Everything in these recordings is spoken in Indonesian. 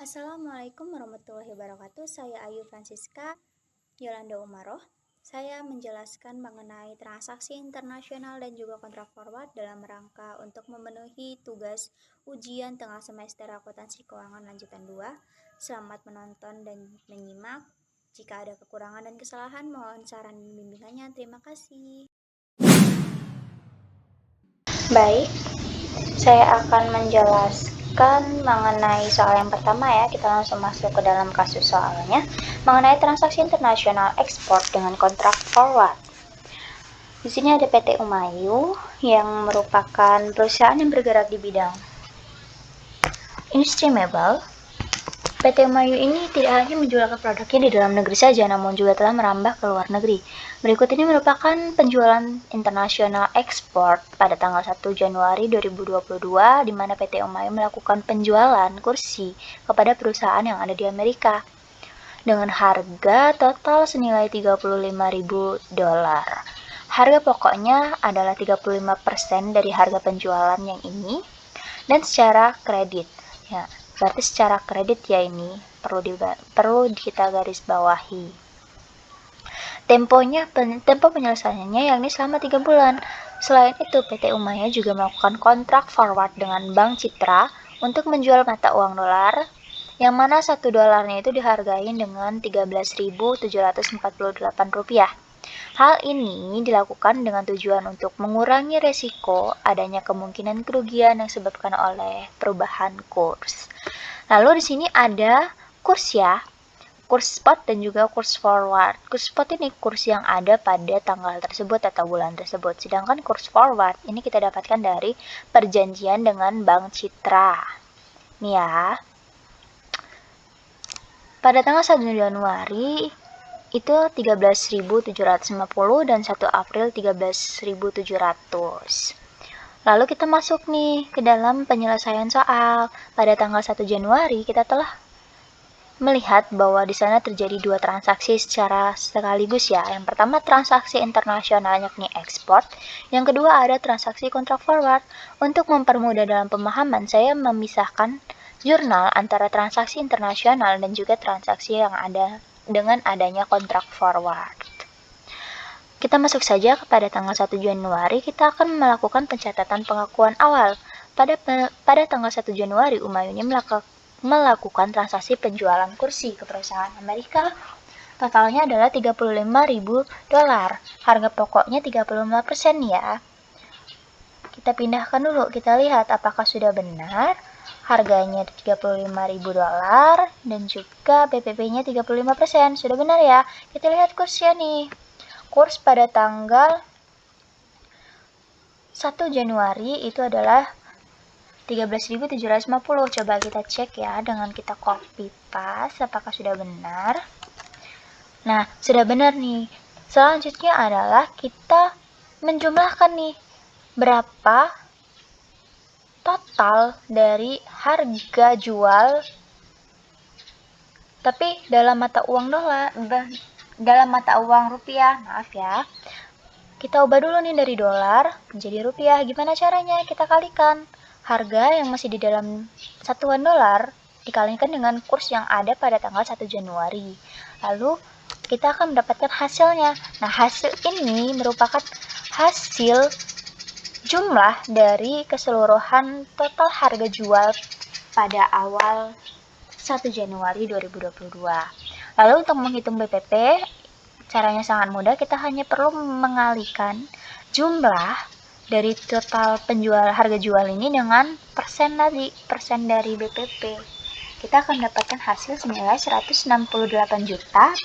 Assalamualaikum warahmatullahi wabarakatuh. Saya Ayu Francisca Yolanda Umaroh. Saya menjelaskan mengenai transaksi internasional dan juga kontrak forward dalam rangka untuk memenuhi tugas ujian tengah semester akuntansi keuangan lanjutan 2. Selamat menonton dan menyimak. Jika ada kekurangan dan kesalahan, mohon saran dan bimbingannya. Terima kasih. Baik, saya akan menjelaskan mengenai soal yang pertama ya. Kita langsung masuk ke dalam kasus soalnya mengenai transaksi internasional ekspor dengan kontrak forward. Di sini ada PT Umayu yang merupakan perusahaan yang bergerak di bidang industri mebel. PT Umayu ini tidak hanya menjualkan produknya di dalam negeri saja, namun juga telah merambah ke luar negeri. Berikut ini merupakan penjualan internasional ekspor pada tanggal 1 Januari 2022, di mana PT Umayu melakukan penjualan kursi kepada perusahaan yang ada di Amerika dengan harga total senilai $35.000. Harga pokoknya adalah 35% dari harga penjualan yang ini dan secara kredit. Ya, berarti secara kredit ya, ini perlu kita garis bawahi. Tempo penyelesaiannya yakni selama 3 bulan. Selain itu, PT Umaya juga melakukan kontrak forward dengan Bank Citra untuk menjual mata uang dolar, yang mana $1 itu dihargai dengan Rp13.748. Hal ini dilakukan dengan tujuan untuk mengurangi resiko adanya kemungkinan kerugian yang disebabkan oleh perubahan kurs. Lalu di sini ada kurs ya, kurs spot dan juga kurs forward. Kurs spot ini kurs yang ada pada tanggal tersebut atau bulan tersebut. Sedangkan kurs forward ini kita dapatkan dari perjanjian dengan Bank Citra. Nih ya. Pada tanggal 1 Januari itu 13.750 dan 1 April 13.700. Lalu kita masuk nih ke dalam penyelesaian soal. Pada tanggal 1 Januari kita telah melihat bahwa di sana terjadi 2 transaksi secara sekaligus ya. Yang pertama transaksi internasional yakni ekspor, yang kedua ada transaksi kontrak forward. Untuk mempermudah dalam pemahaman, saya memisahkan jurnal antara transaksi internasional dan juga transaksi yang ada dengan adanya kontrak forward. Kita masuk saja kepada tanggal 1 Januari, kita akan melakukan pencatatan pengakuan awal. Pada tanggal 1 Januari, Umayu ini melakukan transaksi penjualan kursi ke perusahaan Amerika. Totalnya adalah $35.000. Harga pokoknya 35% ya. Kita pindahkan dulu, kita lihat apakah sudah benar. Harganya $35.000 dan juga BPP-nya 35%. Sudah benar ya. Kita lihat kursnya nih. Kurs pada tanggal 1 Januari itu adalah 13.750. Coba kita cek ya dengan kita copy paste apakah sudah benar. Nah, sudah benar nih. Selanjutnya adalah kita menjumlahkan nih berapa total dari harga jual tapi dalam mata uang rupiah, maaf ya. Kita ubah dulu nih dari dolar menjadi rupiah. Gimana caranya? Kita kalikan harga yang masih di dalam satuan dolar dikalikan dengan kurs yang ada pada tanggal 1 Januari. Lalu kita akan mendapatkan hasilnya. Nah, hasil ini merupakan hasil jumlah dari keseluruhan total harga jual pada awal 1 Januari 2022. Lalu untuk menghitung BPP, caranya sangat mudah. Kita hanya perlu mengalihkan jumlah dari total harga jual ini dengan persen dari BPP. Kita akan mendapatkan hasil senilai Rp168.437.500.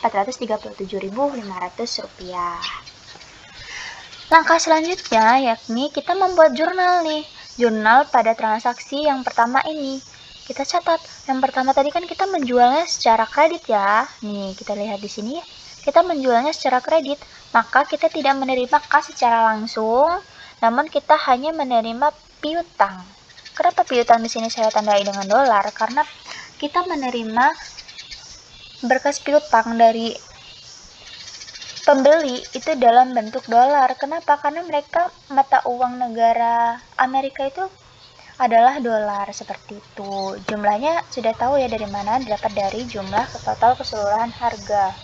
Langkah selanjutnya yakni kita membuat jurnal nih. Jurnal pada transaksi yang pertama ini. Kita catat. Yang pertama tadi kan kita menjualnya secara kredit ya. Nih, kita lihat di sini. Kita menjualnya secara kredit, maka kita tidak menerima kas secara langsung, namun kita hanya menerima piutang. Kenapa piutang di sini saya tandai dengan dolar? Karena kita menerima berkas piutang dari pembeli itu dalam bentuk dolar. Kenapa? Karena mereka mata uang negara Amerika itu adalah dolar, seperti itu. Jumlahnya sudah tahu ya dari mana, didapat dari jumlah total keseluruhan harga.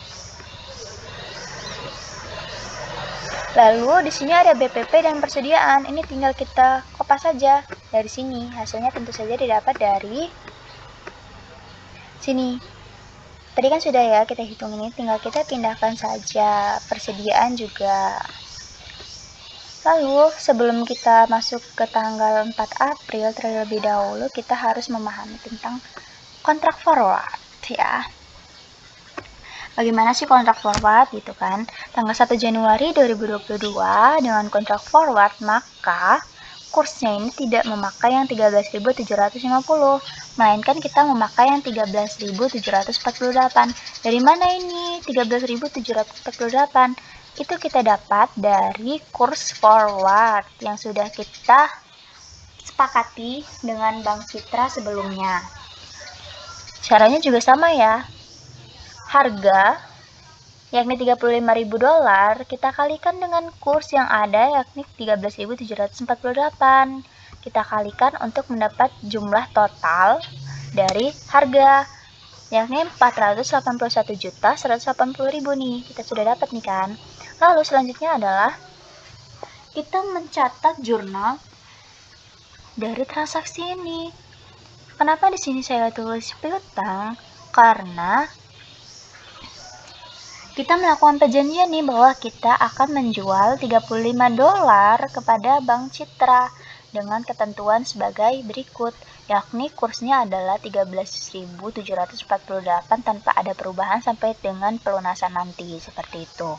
Lalu di sini ada BPP dan persediaan. Ini tinggal kita kopas saja dari sini. Hasilnya tentu saja didapat dari sini. Tadi kan sudah ya kita hitung ini, tinggal kita pindahkan saja persediaan juga. Lalu sebelum kita masuk ke tanggal 4 April terlebih dahulu kita harus memahami tentang kontrak forward ya. Bagaimana sih kontrak forward gitu kan? Tanggal 1 Januari 2022 dengan kontrak forward maka kursnya ini tidak memakai yang 13.750, melainkan kita memakai yang 13.748. Dari mana ini 13.748? Itu kita dapat dari kurs forward yang sudah kita sepakati dengan Bank Citra sebelumnya. Caranya juga sama ya. Harga yakni $35.000 kita kalikan dengan kurs yang ada yakni 13.748. Kita kalikan untuk mendapat jumlah total dari harga yakni 481.180.000 nih. Kita sudah dapat nih kan. Lalu selanjutnya adalah kita mencatat jurnal dari transaksi ini. Kenapa di sini saya tulis piutang? Karena kita melakukan perjanjian nih bahwa kita akan menjual $35 kepada Bank Citra dengan ketentuan sebagai berikut, yakni kursnya adalah 13.748 tanpa ada perubahan sampai dengan pelunasan nanti, seperti itu.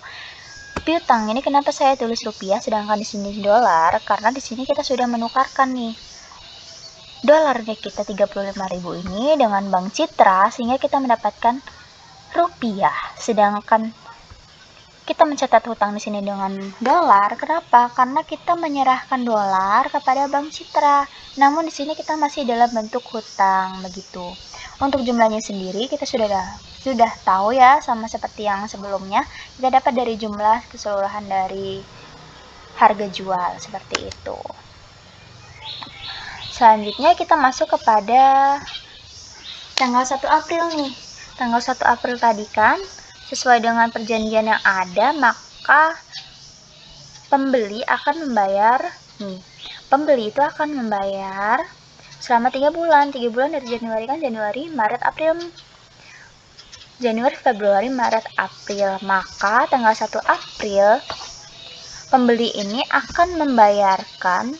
Piutang ini kenapa saya tulis rupiah sedangkan di sini dolar? Karena di sini kita sudah menukarkan nih dolarnya kita 35.000 ini dengan Bank Citra sehingga kita mendapatkan rupiah, sedangkan kita mencatat hutang di sini dengan dolar. Kenapa? Karena kita menyerahkan dolar kepada Bank Citra. Namun di sini kita masih dalam bentuk hutang begitu. Untuk jumlahnya sendiri kita sudah tahu ya, sama seperti yang sebelumnya. Kita dapat dari jumlah keseluruhan dari harga jual seperti itu. Selanjutnya kita masuk kepada tanggal 1 April nih. Tanggal 1 April tadi kan sesuai dengan perjanjian yang ada, maka pembeli akan membayar nih. Pembeli itu akan membayar selama 3 bulan. 3 bulan dari Januari kan, Januari, Maret, April. Januari, Februari, Maret, April. Maka tanggal 1 April pembeli ini akan membayarkan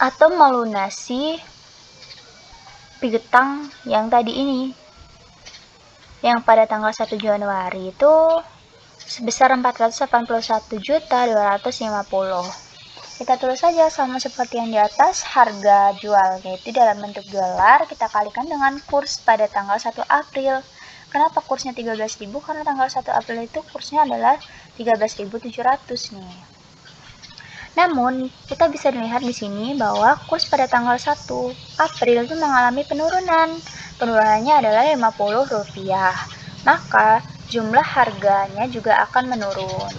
atau melunasi piutang yang tadi ini, yang pada tanggal 1 Januari itu sebesar 481.250. Kita tulis saja sama seperti yang di atas, harga jualnya itu dalam bentuk dolar kita kalikan dengan kurs pada tanggal 1 April. Kenapa kursnya 13.000? Karena tanggal 1 April itu kursnya adalah 13.700 nih. Namun, kita bisa melihat di sini bahwa kurs pada tanggal 1 April itu mengalami penurunan. Penurunannya adalah Rp50. Maka, jumlah harganya juga akan menurun.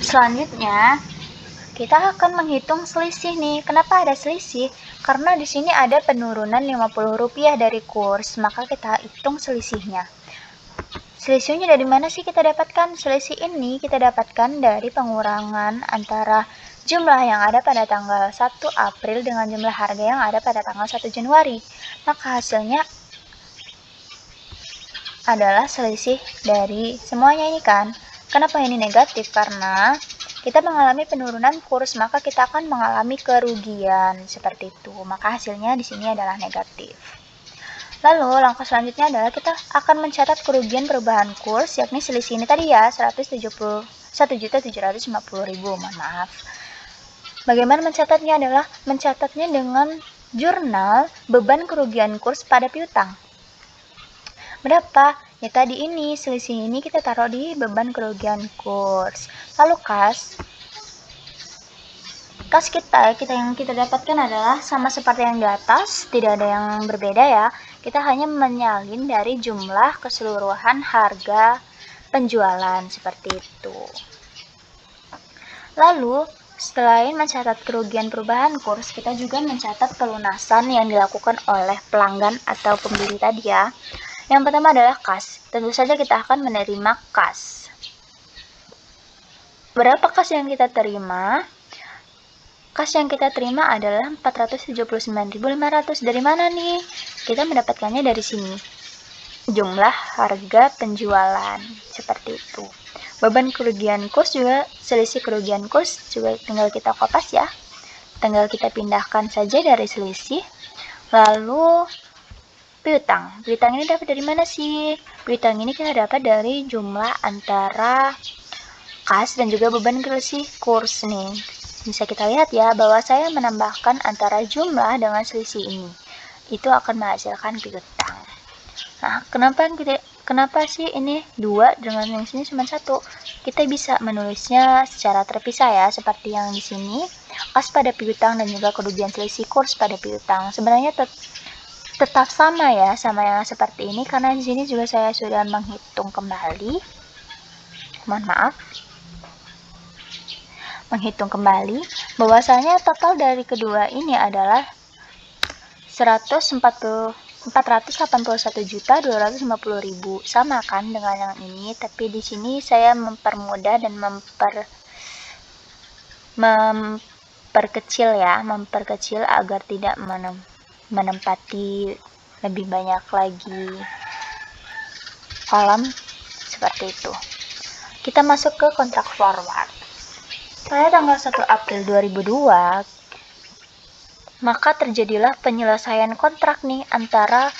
Selanjutnya, kita akan menghitung selisih nih. Kenapa ada selisih? Karena di sini ada penurunan Rp50 dari kurs, maka kita hitung selisihnya. Selisihnya dari mana sih kita dapatkan? Selisih ini kita dapatkan dari pengurangan antara jumlah yang ada pada tanggal 1 April dengan jumlah harga yang ada pada tanggal 1 Januari. Maka hasilnya adalah selisih dari semuanya ini kan. Kenapa ini negatif? Karena kita mengalami penurunan kurs, maka kita akan mengalami kerugian seperti itu. Maka hasilnya di sini adalah negatif. Lalu langkah selanjutnya adalah kita akan mencatat kerugian perubahan kurs, yakni selisih ini tadi ya, 171.750.000. Mohon maaf. Bagaimana mencatatnya? Adalah mencatatnya dengan jurnal beban kerugian kurs pada piutang. Berapa? Ya tadi ini, selisih ini kita taruh di beban kerugian kurs. Lalu kas kita yang kita dapatkan adalah sama seperti yang di atas, tidak ada yang berbeda ya. Kita hanya menyalin dari jumlah keseluruhan harga penjualan seperti itu. Lalu, selain mencatat kerugian perubahan kurs, kita juga mencatat pelunasan yang dilakukan oleh pelanggan atau pembeli tadi ya. Yang pertama adalah kas. Tentu saja kita akan menerima kas. Berapa kas yang kita terima? Kas yang kita terima adalah 479.500. Dari mana nih? Kita mendapatkannya dari sini. Jumlah harga penjualan. Seperti itu. Beban kerugian kurs juga, selisih kerugian kurs juga tinggal kita kopas ya. Tinggal kita pindahkan saja dari selisih. Lalu piutang. Piutang ini dapat dari mana sih? Piutang ini kita dapat dari jumlah antara kas dan juga beban selisih kurs nih. Bisa kita lihat ya bahwa saya menambahkan antara jumlah dengan selisih ini. Itu akan menghasilkan piutang. Nah, kenapa sih ini 2 dengan yang sini cuma 1? Kita bisa menulisnya secara terpisah ya, seperti yang di sini. Kas pada piutang dan juga kerugian selisih kurs pada piutang. Sebenarnya tetap sama ya, sama yang seperti ini, karena di sini juga saya sudah menghitung kembali. Mohon maaf. Menghitung kembali bahwasanya total dari kedua ini adalah 481.250.000, sama kan dengan yang ini, tapi di sini saya mempermudah dan memperkecil agar tidak menempati lebih banyak lagi kolom seperti itu. Kita masuk ke kontrak forward. Pada tanggal 1 April 2002, maka terjadilah penyelesaian kontrak nih antara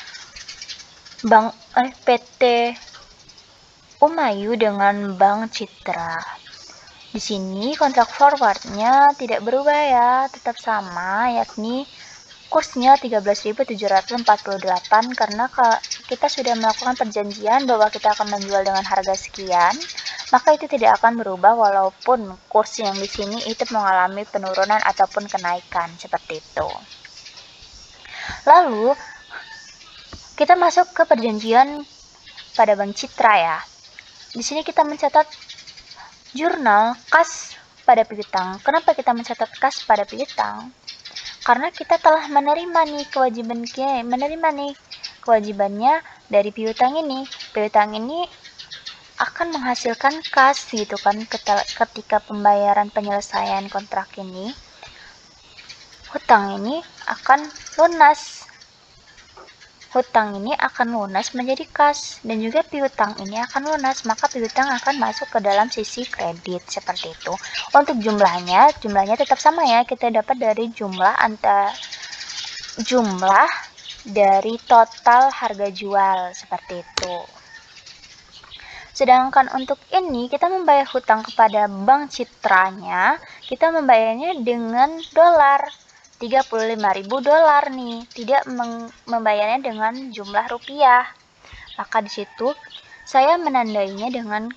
PT Umayu dengan Bank Citra. Di sini kontrak forwardnya tidak berubah ya, tetap sama, yakni kursnya 13.748 karena kita sudah melakukan perjanjian bahwa kita akan menjual dengan harga sekian. Maka itu tidak akan berubah walaupun kurs yang di sini itu mengalami penurunan ataupun kenaikan seperti itu. Lalu kita masuk ke perjanjian pada Bank Citra ya. Di sini kita mencatat jurnal kas pada piutang. Kenapa kita mencatat kas pada piutang? Karena kita telah menerima nih kewajibannya dari piutang ini. Piutang ini akan menghasilkan kas gitu kan ketika pembayaran penyelesaian kontrak ini. Hutang ini akan lunas menjadi kas, dan juga piutang ini akan lunas, maka piutang akan masuk ke dalam sisi kredit seperti itu. Untuk jumlahnya tetap sama ya, kita dapat dari jumlah dari total harga jual seperti itu. Sedangkan untuk ini kita membayar hutang kepada Bank Citranya, kita membayarnya dengan dolar, $35.000 nih, tidak membayarnya dengan jumlah rupiah. Maka di situ saya menandainya dengan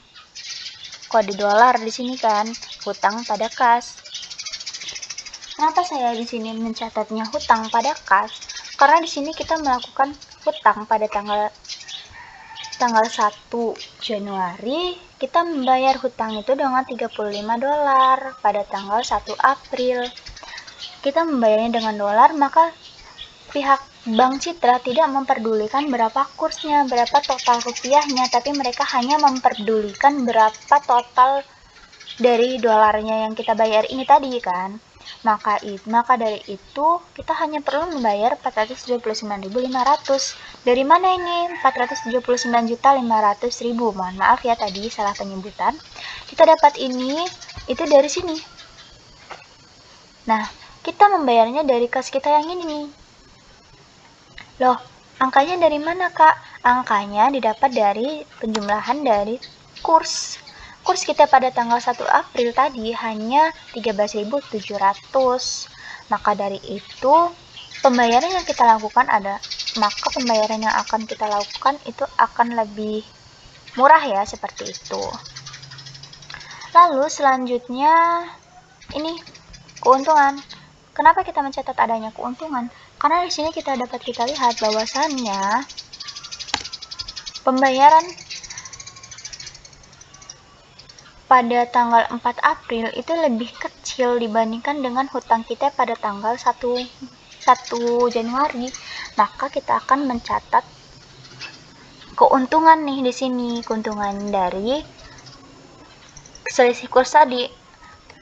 kode dolar di sini kan, hutang pada kas. Kenapa saya di sini mencatatnya hutang pada kas? Karena di sini kita melakukan hutang pada tanggal 1 Januari, kita membayar hutang itu dengan $35. Pada tanggal 1 April, kita membayarnya dengan dolar, maka pihak Bank Citra tidak memperdulikan berapa kursnya, berapa total rupiahnya, tapi mereka hanya memperdulikan berapa total dari dolarnya yang kita bayar ini tadi kan. Maka dari itu kita hanya perlu membayar 479.500. Dari mana ini 479.500.000? Mohon maaf ya tadi salah penyebutan. Kita dapat ini itu dari sini. Nah, kita membayarnya dari kas kita yang ini nih. Loh, angkanya dari mana Kak? Angkanya didapat dari penjumlahan dari kurs. Kurs kita pada tanggal 1 April tadi hanya 13.700. Maka dari itu pembayaran yang kita lakukan itu akan lebih murah ya, seperti itu. Lalu selanjutnya ini keuntungan. Kenapa kita mencatat adanya keuntungan? Karena di sini kita lihat bahwasannya pembayaran pada tanggal 4 April itu lebih kecil dibandingkan dengan hutang kita pada tanggal 1 Januari. Maka kita akan mencatat keuntungan nih di sini, keuntungan dari selisih kurs tadi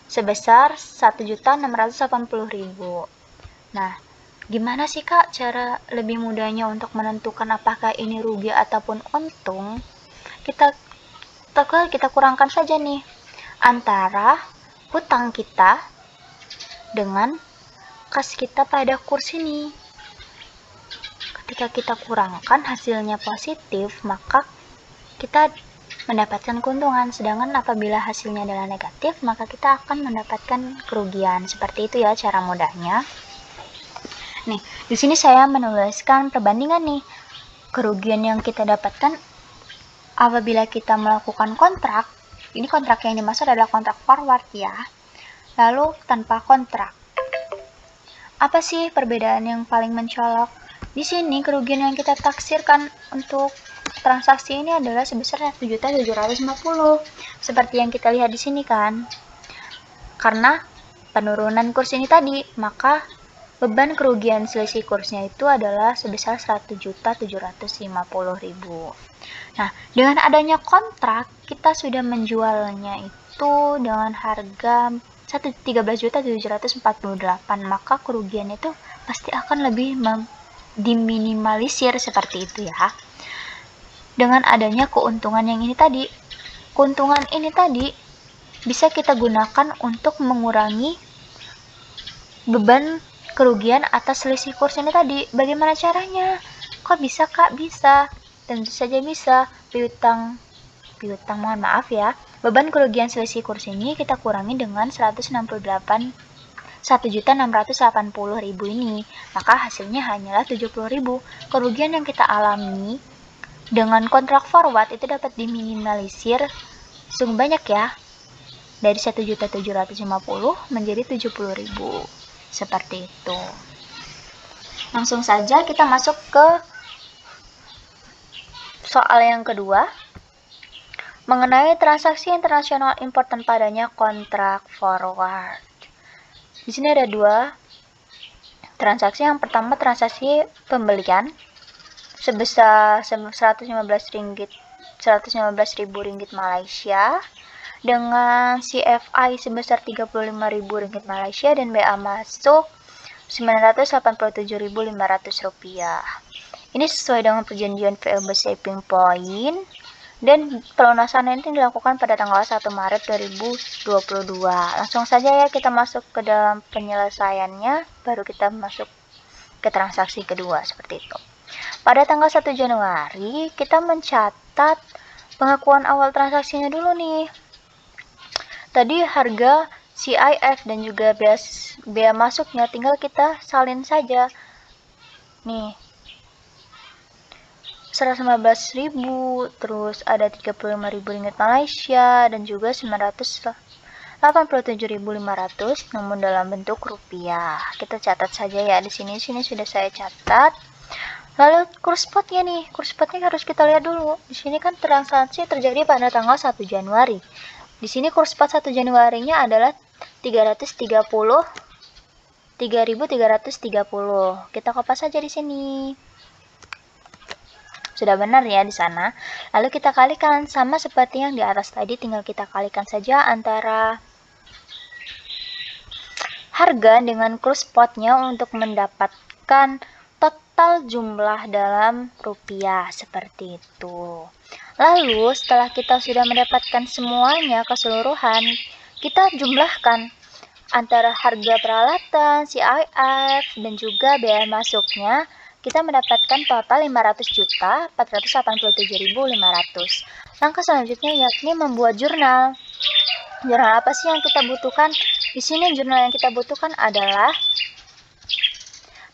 sebesar 1.680.000. Nah, gimana sih Kak cara lebih mudahnya untuk menentukan apakah ini rugi ataupun untung? Kita kurangkan saja nih antara hutang kita dengan kas kita pada kurs ini. Ketika kita kurangkan hasilnya positif, maka kita mendapatkan keuntungan. Sedangkan apabila hasilnya adalah negatif, maka kita akan mendapatkan kerugian. Seperti itu ya cara mudahnya. Nih, di sini saya menuliskan perbandingan nih kerugian yang kita dapatkan apabila kita melakukan kontrak. Ini kontrak yang dimaksud adalah kontrak forward ya. Lalu tanpa kontrak. Apa sih perbedaan yang paling mencolok? Di sini kerugian yang kita taksirkan untuk transaksi ini adalah sebesar 1.750.000. Seperti yang kita lihat di sini kan. Karena penurunan kurs ini tadi, maka beban kerugian selisih kursnya itu adalah sebesar 1.750.000. Nah, dengan adanya kontrak, kita sudah menjualnya itu dengan harga 13.748, maka kerugian itu pasti akan lebih diminimalisir seperti itu ya. Dengan adanya keuntungan yang ini tadi, keuntungan ini tadi bisa kita gunakan untuk mengurangi beban kerugian atas selisih kurs ini tadi. Bagaimana caranya? Kok bisa Kak? Bisa. Tentu saja bisa. Piutang mohon maaf ya. Beban kerugian selisih kurs ini kita kurangi dengan 1.680.000 ini. Maka hasilnya hanyalah 70.000. Kerugian yang kita alami dengan kontrak forward itu dapat diminimalisir sungguh banyak ya. Dari 1.750.000 menjadi 70.000. Seperti itu. Langsung saja kita masuk ke soal yang kedua. Mengenai transaksi internasional impor tanpa adanya kontrak forward. Di sini ada dua transaksi. Yang pertama transaksi pembelian sebesar 115.000 ringgit Malaysia dengan CFI sebesar 35.000 ringgit Malaysia dan BA masuk 987.500 rupiah. Ini sesuai dengan perjanjian VLB Shipping Point dan pelunasan ini dilakukan pada tanggal 1 Maret 2022. Langsung saja ya kita masuk ke dalam penyelesaiannya, baru kita masuk ke transaksi kedua seperti itu. Pada tanggal 1 Januari kita mencatat pengakuan awal transaksinya dulu nih. Tadi harga CIF dan juga bea masuknya tinggal kita salin saja. Nih. 115.000, terus ada 35.000 ringgit Malaysia dan juga 987.500 namun dalam bentuk rupiah. Kita catat saja ya di sini sudah saya catat. Lalu kurs spotnya nih, kurs spotnya harus kita lihat dulu. Di sini kan transaksi terjadi pada tanggal 1 Januari. Di sini kurs spot 1 Januarinya adalah 330. Kita kopas saja di sini. Sudah benar ya di sana. Lalu kita kalikan sama seperti yang di atas tadi, tinggal kita kalikan saja antara harga dengan kurs spotnya untuk mendapatkan total jumlah dalam rupiah seperti itu. Lalu setelah kita sudah mendapatkan semuanya keseluruhan, kita jumlahkan antara harga peralatan, CIF, dan juga bea masuknya. Kita mendapatkan total 500.487.500. Langkah selanjutnya yakni membuat jurnal. Jurnal apa sih yang kita butuhkan? Di sini jurnal yang kita butuhkan adalah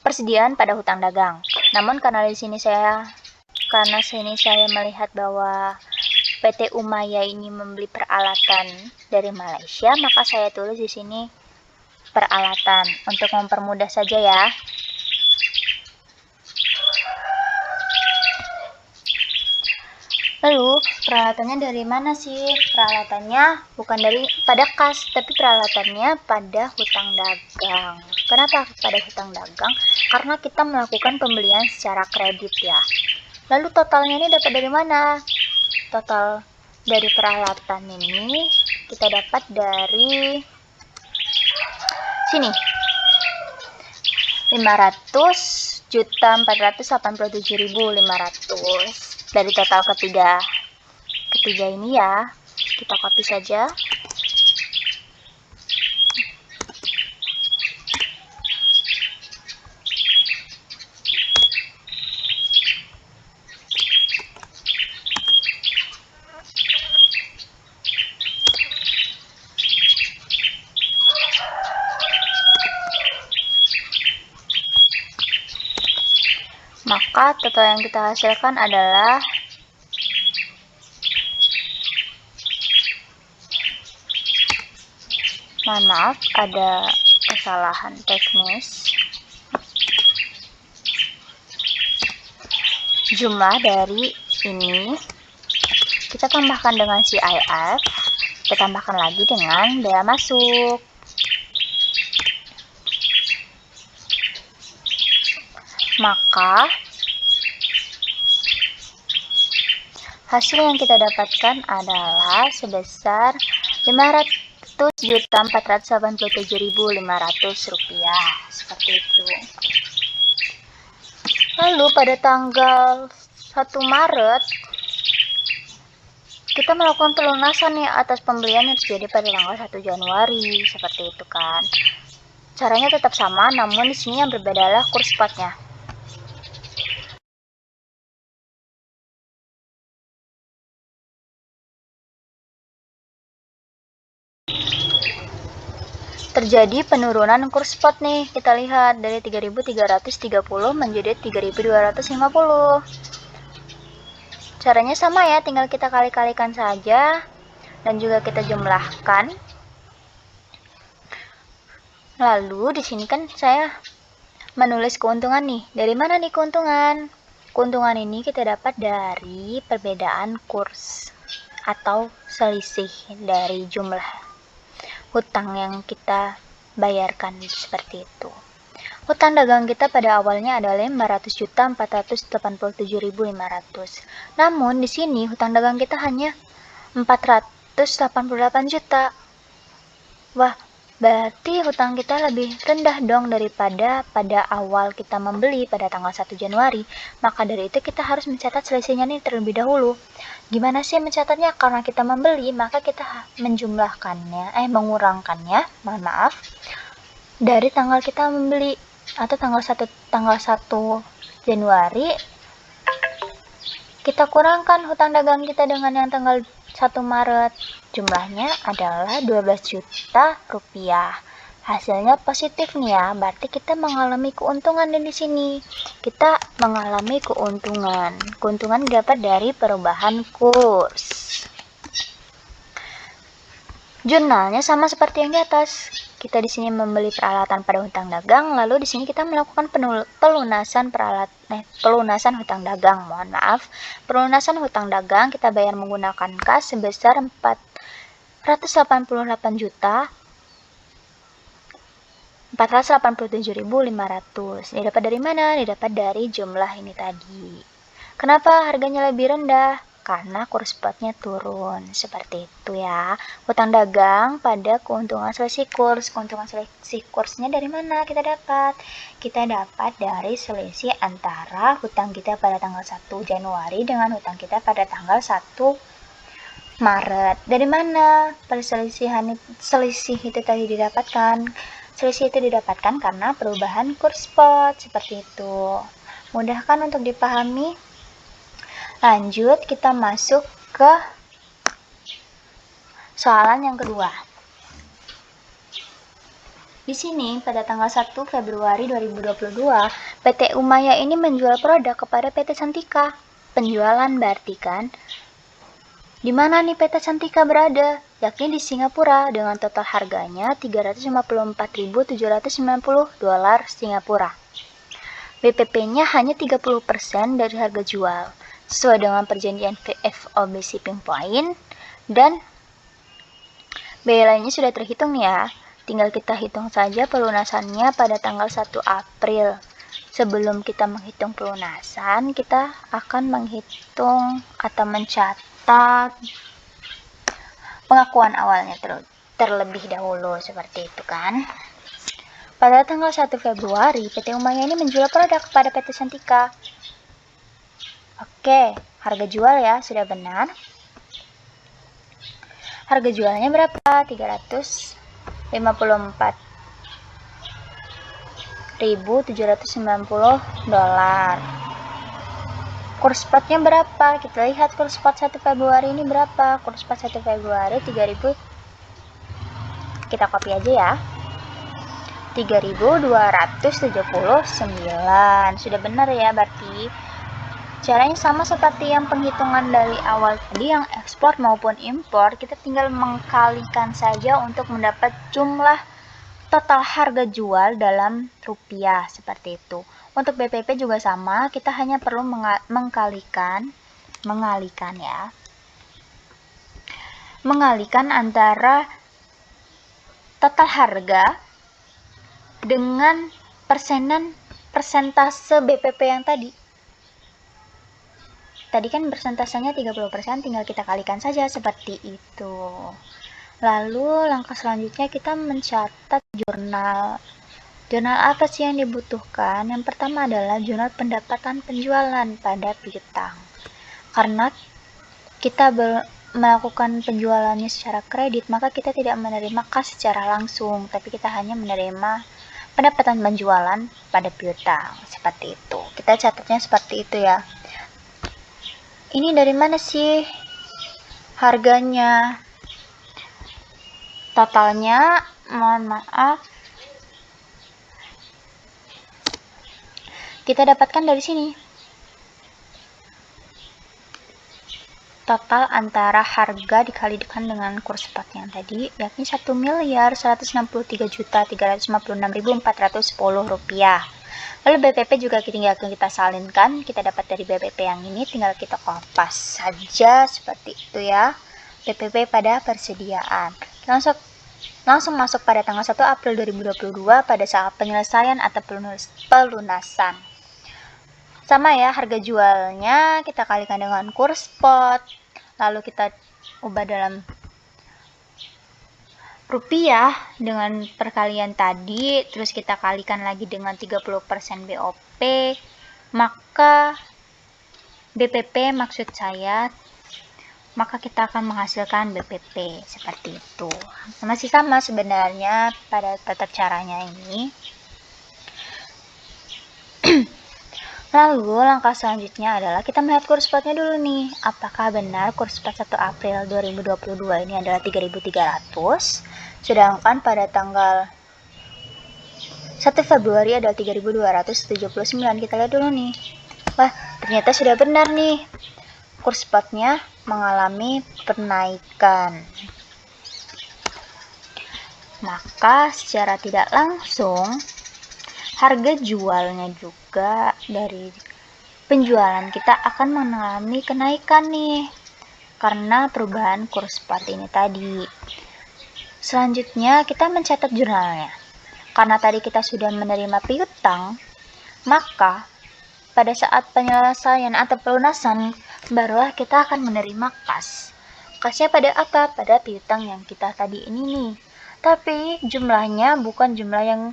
persediaan pada hutang dagang. Namun karena sini saya melihat bahwa PT Umaya ini membeli peralatan dari Malaysia, maka saya tulis di sini peralatan untuk mempermudah saja ya. Lalu peralatannya dari mana sih? Peralatannya bukan pada kas, tapi peralatannya pada hutang dagang. Kenapa pada hutang dagang? Karena kita melakukan pembelian secara kredit ya. Lalu totalnya ini dapat dari mana? Total dari peralatan ini kita dapat dari sini. 500.487.500 dari total ketiga ini ya. Kita copy saja. Maka total yang kita hasilkan adalah mohon maaf, ada kesalahan teknis. Jumlah dari ini kita tambahkan dengan CIF, kita tambahkan lagi dengan bea masuk. Maka hasil yang kita dapatkan adalah sebesar 500.487.500 rupiah, seperti itu. Lalu pada tanggal 1 Maret kita melakukan pelunasan nih atas pembelian yang terjadi pada tanggal 1 Januari, seperti itu kan. Caranya tetap sama, namun di sini yang berbeda adalah kurs spotnya. Terjadi penurunan kurs spot nih, kita lihat dari 3.330 menjadi 3.250. Caranya sama ya, tinggal kita kali-kalikan saja dan juga kita jumlahkan. Lalu di sini kan saya menulis keuntungan nih. Dari mana nih keuntungan? Keuntungan ini kita dapat dari perbedaan kurs atau selisih dari jumlah hutang yang kita bayarkan, seperti itu. Hutang dagang kita pada awalnya adalah 500.487.500. Namun di sini hutang dagang kita hanya 488 juta. Wah, berarti hutang kita lebih rendah dong daripada pada awal kita membeli pada tanggal 1 Januari. Maka dari itu kita harus mencatat selisihnya nih terlebih dahulu. Gimana sih mencatatnya? Karena kita membeli, maka kita mengurangkannya, mohon maaf, dari tanggal kita membeli atau tanggal 1 Januari kita kurangkan hutang dagang kita dengan yang tanggal 1 Maret. Jumlahnya adalah 12 juta rupiah. Hasilnya positif nih ya, berarti kita mengalami keuntungan di sini. Kita mengalami keuntungan. Keuntungan didapat dari perubahan kurs. Jurnalnya sama seperti yang di atas. Kita di sini membeli peralatan pada hutang dagang, lalu di sini kita melakukan pelunasan hutang dagang. Mohon maaf, pelunasan hutang dagang kita bayar menggunakan kas sebesar 487.500. Didapat dari mana? Didapat dari jumlah ini tadi. Kenapa harganya lebih rendah? Karena kurs spotnya turun, seperti itu ya. Hutang dagang pada keuntungan selisih kurs. Keuntungan selisih kursnya dari mana kita dapat? Kita dapat dari selisih antara hutang kita pada tanggal 1 Januari dengan hutang kita pada tanggal 1 Maret. Dari mana selisih itu tadi didapatkan? Selisih itu didapatkan karena perubahan kurs spot, seperti itu. Mudah kan untuk dipahami? Lanjut, kita masuk ke soalan yang kedua. Di sini pada tanggal 1 Februari 2022, PT Umaya ini menjual produk kepada PT Santika. Penjualan berarti kan? Di mana nih PT Santika berada? Yakni di Singapura dengan total harganya 354.790 dolar Singapura. BPP-nya hanya 30% dari harga jual. sesuai dengan perjanjian VFOB shipping point, dan biaya lainnya sudah terhitung ya. Tinggal kita hitung saja pelunasannya pada tanggal 1 April. Sebelum kita menghitung pelunasan, kita akan menghitung atau mencatat pengakuan awalnya terlebih dahulu, seperti itu kan. Pada tanggal 1 Februari, PT Umaya ini menjual produk kepada PT Santika. Oke, harga jual ya, sudah benar. Harga jualnya berapa? 354.790 dolar. Kurs spotnya berapa? Kita lihat kurs spot 1 Februari ini berapa. Kurs spot 1 Februari 3.000. Kita copy aja ya. 3.279. Sudah benar ya berarti. Caranya sama seperti yang penghitungan dari awal tadi, yang ekspor maupun impor. Kita tinggal mengkalikan saja untuk mendapat jumlah total harga jual dalam rupiah, seperti itu. Untuk BPP juga sama, kita hanya perlu mengalikan antara total harga dengan persentase BPP yang tadi. Tadi kan persentasenya 30%, tinggal kita kalikan saja seperti itu. Lalu langkah selanjutnya kita mencatat jurnal. Jurnal apa sih yang dibutuhkan? Yang pertama adalah jurnal pendapatan penjualan pada piutang. Karena kita melakukan penjualannya secara kredit, maka kita tidak menerima kas secara langsung, tapi kita hanya menerima pendapatan penjualan pada piutang. Seperti itu. Kita catatnya seperti itu ya. Ini dari mana sih harganya? Totalnya, mohon maaf, kita dapatkan dari sini. Total antara harga dikalikan dengan kurs spot yang tadi, yakni 1.163.356.410 rupiah. Lalu BPP juga tinggal kita salinkan, kita dapat dari BPP yang ini, tinggal kita kopas saja seperti itu ya. BPP pada persediaan. Langsung masuk pada tanggal 1 April 2022 pada saat penyelesaian atau pelunasan. Sama ya, harga jualnya kita kalikan dengan kurs spot, lalu kita ubah dalam rupiah dengan perkalian tadi, terus kita kalikan lagi dengan 30% BOP, maka BPP maksud saya, maka kita akan menghasilkan BPP seperti itu. Masih sama sebenarnya pada tata caranya ini. Lalu langkah selanjutnya adalah kita melihat kurs spotnya dulu nih. Apakah benar kurs spot 1 April 2022 ini adalah 3.300, sedangkan pada tanggal 1 Februari adalah 3.279. Kita lihat dulu nih. Wah, ternyata sudah benar nih. Kurs spotnya mengalami penaikan. Maka secara tidak langsung harga jualnya juga dari penjualan kita akan mengalami kenaikan nih, karena perubahan kurs spot ini tadi. Selanjutnya kita mencatat jurnalnya. Karena tadi kita sudah menerima piutang, maka pada saat penyelesaian atau pelunasan barulah kita akan menerima kas. Kasnya pada apa? Pada piutang yang kita tadi ini nih. Tapi jumlahnya bukan jumlah yang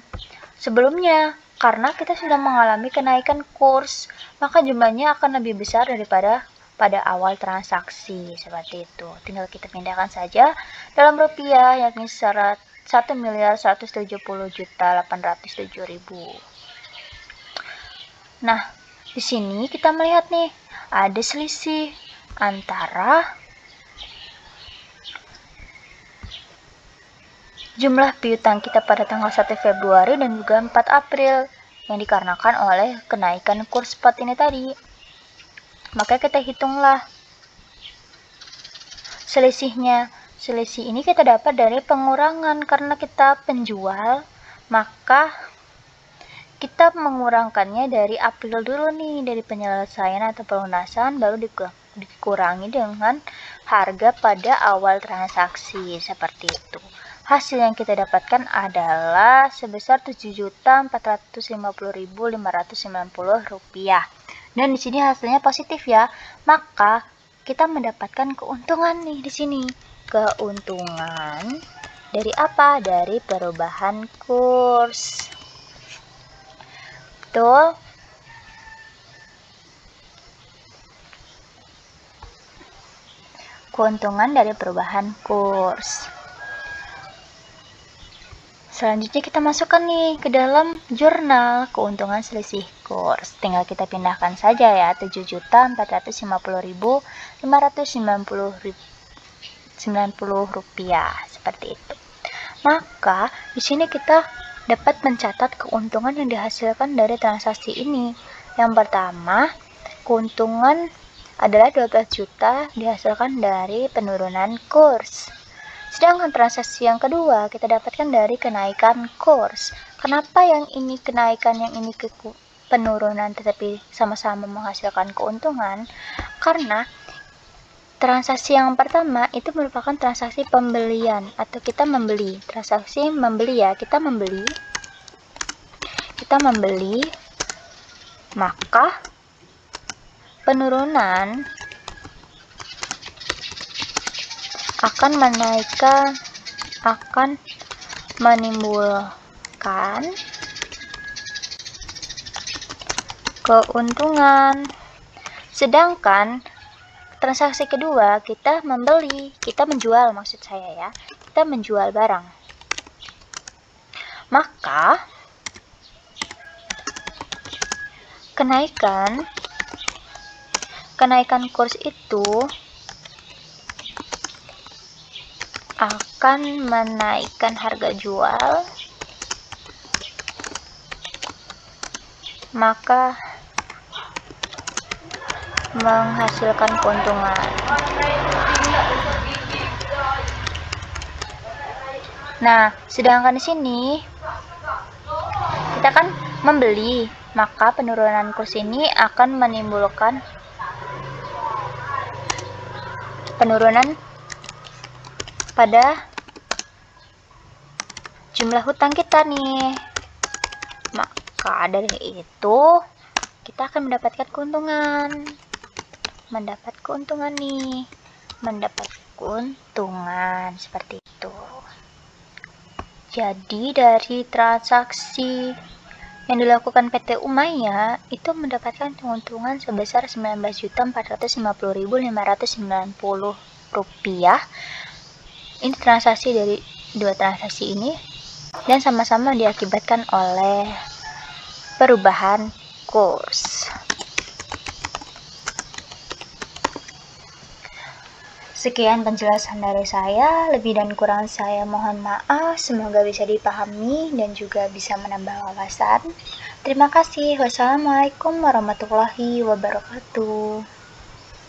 sebelumnya, karena kita sudah mengalami kenaikan kurs, maka jumlahnya akan lebih besar daripada pada awal transaksi, seperti itu. Tinggal kita pindahkan saja dalam rupiah, yakni 1.170.807.000. Nah, di sini kita melihat nih, ada selisih antara jumlah piutang kita pada tanggal 1 Februari dan juga 4 April yang dikarenakan oleh kenaikan kurs spot ini tadi. Maka kita hitunglah selisihnya. Selisih ini kita dapat dari pengurangan karena kita penjual, maka kita mengurangkannya dari April dulu nih, dari penyelesaian atau pelunasan, baru dikurangi dengan harga pada awal transaksi, seperti itu. Hasil yang kita dapatkan adalah sebesar Rp7.450.590. Dan di sini hasilnya positif ya. Maka kita mendapatkan keuntungan nih di sini. Keuntungan dari apa? Dari perubahan kurs. Betul. Keuntungan dari perubahan kurs. Selanjutnya kita masukkan nih ke dalam jurnal keuntungan selisih kurs. Tinggal kita pindahkan saja ya, Rp7.450.590 seperti itu. Maka di sini kita dapat mencatat keuntungan yang dihasilkan dari transaksi ini. Yang pertama, keuntungan adalah 12 juta dihasilkan dari penurunan kurs. Sedangkan transaksi yang kedua kita dapatkan dari kenaikan kurs. Kenapa yang ini kenaikan, yang ini penurunan, tetapi sama-sama menghasilkan keuntungan? Karena transaksi yang pertama itu merupakan transaksi pembelian atau kita membeli. Transaksi membeli ya, kita membeli, maka penurunan akan menimbulkan keuntungan. Sedangkan transaksi kedua kita membeli, kita menjual, maksud saya ya, kita menjual barang. Maka kenaikan kurs itu akan menaikkan harga jual, maka menghasilkan keuntungan. Nah, sedangkan di sini kita kan membeli, maka penurunan kurs ini akan menimbulkan penurunan pada jumlah hutang kita nih. Maka dari itu kita akan mendapatkan keuntungan. Mendapat keuntungan seperti itu. Jadi dari transaksi yang dilakukan PT Umaya itu mendapatkan keuntungan sebesar Rp19.450.590. Ini transaksi dari dua transaksi ini dan sama-sama diakibatkan oleh perubahan kurs. Sekian penjelasan dari saya, lebih dan kurang saya mohon maaf, semoga bisa dipahami dan juga bisa menambah wawasan. Terima kasih. Wassalamualaikum warahmatullahi wabarakatuh.